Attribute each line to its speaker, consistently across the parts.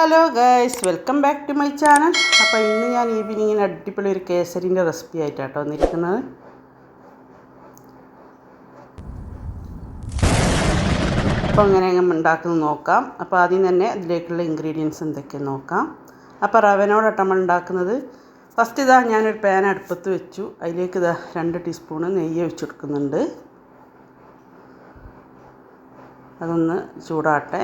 Speaker 1: Hello guys, welcome back to my channel. അപ്പോൾ ഇന്ന് ഞാൻ ഈവനിങ്ങിന് അടിപൊളി ഒരു കേസരിൻ്റെ റെസിപ്പി ആയിട്ടാണ് വന്നിരിക്കുന്നത്. അപ്പോൾ അങ്ങനെ ഉണ്ടാക്കുന്നത് നോക്കാം. അപ്പോൾ ആദ്യം തന്നെ അതിലേക്കുള്ള ഇൻഗ്രീഡിയൻസ് എന്തൊക്കെയെന്ന് നോക്കാം. അപ്പോൾ റവനോടാണ് നമ്മൾ ഉണ്ടാക്കുന്നത്. ഫസ്റ്റ് ഞാനൊരു പാൻ അടുപ്പത്ത് വെച്ചു. അതിലേക്ക് 2 ടീസ്പൂണ് നെയ്യ് ഒഴിച്ചെടുക്കുന്നുണ്ട്. അതൊന്ന് ചൂടാട്ടെ.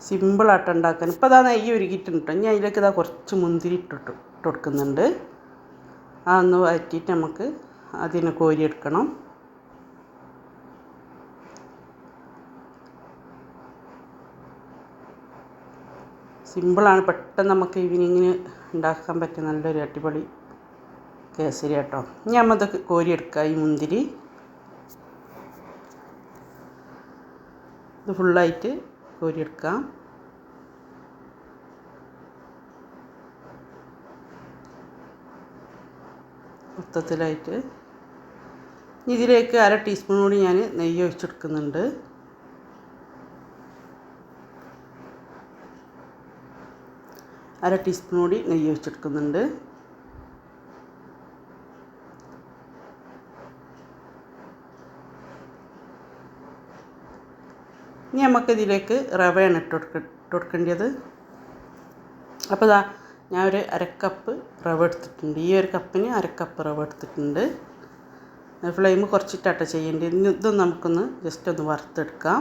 Speaker 1: സിമ്പിളായിട്ട് ഉണ്ടാക്കാൻ. ഇപ്പോൾ നെയ്യ് ഉരുകിയിട്ടുണ്ട്. ഇനി അതിലേക്ക് കുറച്ച് മുന്തിരി ഇട്ട് കൊടുക്കുന്നുണ്ട്. അതൊന്ന് വഴറ്റിയിട്ട് നമുക്ക് അതിനെ കോരിയെടുക്കണം. സിമ്പിളാണ്, പെട്ടെന്ന് നമുക്ക് ഈവനിങ്ങിന് ഉണ്ടാക്കാൻ പറ്റിയ നല്ലൊരു അടിപൊളി കേസരി കേട്ടോ. ഇനി നമ്മളിതൊക്കെ കോരിയെടുക്കാം. ഈ മുന്തിരി ഇത് ഫുള്ളായിട്ട് കോരിയെടുക്കാം. മൊത്തത്തിലായിട്ട് ഇതിലേക്ക് 1/2 ടീസ്പൂൺ കൂടി ഞാൻ നെയ്യ് ഒഴിച്ചെടുക്കുന്നുണ്ട്. കൂടി നെയ്യ് ഒഴിച്ചെടുക്കുന്നുണ്ട്. ഇനി നമുക്കിതിലേക്ക് റവയാണ് ഇട്ട് കൊടുക്കേണ്ടത്. അപ്പോൾ ഞാൻ ഒരു 1/2 കപ്പ് റവ എടുത്തിട്ടുണ്ട്. ഈ ഒരു കപ്പിന് 1/2 കപ്പ് റവ എടുത്തിട്ടുണ്ട്. ഫ്ലെയിം കുറച്ചിട്ടാട്ടോ ചെയ്യേണ്ടത്. ഇതൊന്ന് നമുക്കൊന്ന് ജസ്റ്റ് ഒന്ന് വറുത്തെടുക്കാം.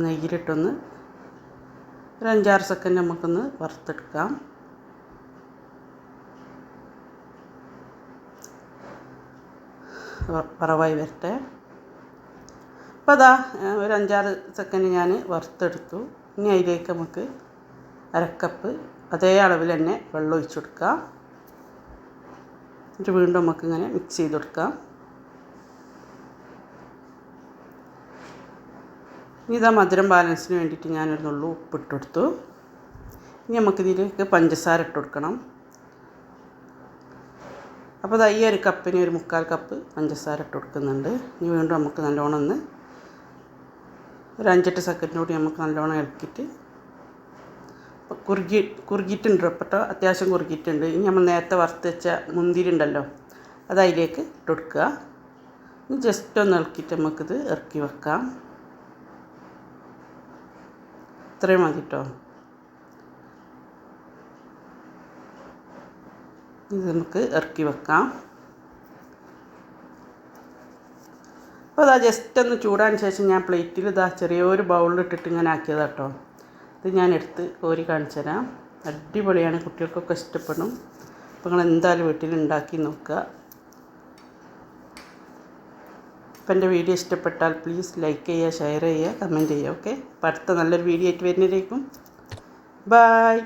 Speaker 1: നെയ്യിലിട്ടൊന്ന് ഒരു 5-6 സെക്കൻഡ് നമുക്കൊന്ന് വറുത്തെടുക്കാം. വറവായി വരട്ടെ. അപ്പോൾ ഒരു 5-6 സെക്കൻഡ് ഞാൻ വറുത്തെടുത്തു. ഇനി അതിലേക്ക് നമുക്ക് 1/2 കപ്പ് അതേ അളവിൽ തന്നെ വെള്ളം ഒഴിച്ചു കൊടുക്കാം. എന്നിട്ട് വീണ്ടും നമുക്കിങ്ങനെ മിക്സ് ചെയ്ത് കൊടുക്കാം. ഇനി മധുരം ബാലൻസിന് വേണ്ടിയിട്ട് ഞാനൊരു നുള്ളു ഉപ്പിട്ട് കൊടുത്തു. ഇനി നമുക്കിതിലേക്ക് പഞ്ചസാര ഇട്ട് കൊടുക്കണം. അപ്പോൾ ഈ ഒരു കപ്പിന് ഒരു 3/4 കപ്പ് പഞ്ചസാര ഇട്ട് കൊടുക്കുന്നുണ്ട്. ഇനി വീണ്ടും നമുക്ക് നല്ലോണം ഒന്ന് ഒരു 5-8 സെക്കൻഡ് കൂടി നമുക്ക് നല്ലോണം ഇളക്കിയിട്ട് കുറുകിയിട്ടുണ്ട്. അപ്പോൾ അത്യാവശ്യം കുറുകിയിട്ടുണ്ട്. ഇനി നമ്മൾ നേരത്തെ വറുത്ത് വെച്ച മുന്തിരി ഉണ്ടല്ലോ, അത് അതിലേക്ക് ഇട്ട് കൊടുക്കുക. ഇനി ജസ്റ്റ് ഒന്ന് ഇളക്കിയിട്ട് നമുക്കിത് ഇറക്കി വെക്കാം. ഇത്രയും മതി കേട്ടോ. ഇത് നമുക്ക് ഇറക്കി വെക്കാം. അപ്പോൾ ജസ്റ്റ് ഒന്ന് ചൂടാൻ ശേഷം ഞാൻ പ്ലേറ്റിൽ ചെറിയൊരു ബൗളിലിട്ടിട്ട് ഇങ്ങനെ ആക്കിയതാണ് കേട്ടോ. ഇത് ഞാൻ എടുത്ത് കോരി കാണിച്ചു തരാം. അടിപൊളിയാണ്, കുട്ടികൾക്കൊക്കെ ഇഷ്ടപ്പെടും. അപ്പോൾ നിങ്ങൾ എന്തായാലും വീട്ടിൽ ഉണ്ടാക്കി നോക്കുക. അപ്പോൾ എൻ്റെ വീഡിയോ ഇഷ്ടപ്പെട്ടാൽ പ്ലീസ് ലൈക്ക് ചെയ്യുക, ഷെയർ ചെയ്യുക, കമൻറ്റ് ചെയ്യുക. ഓക്കെ. അപ്പോൾ അടുത്ത നല്ലൊരു വീഡിയോ ആയിട്ട് വരുന്നതിലേക്കും ബൈ.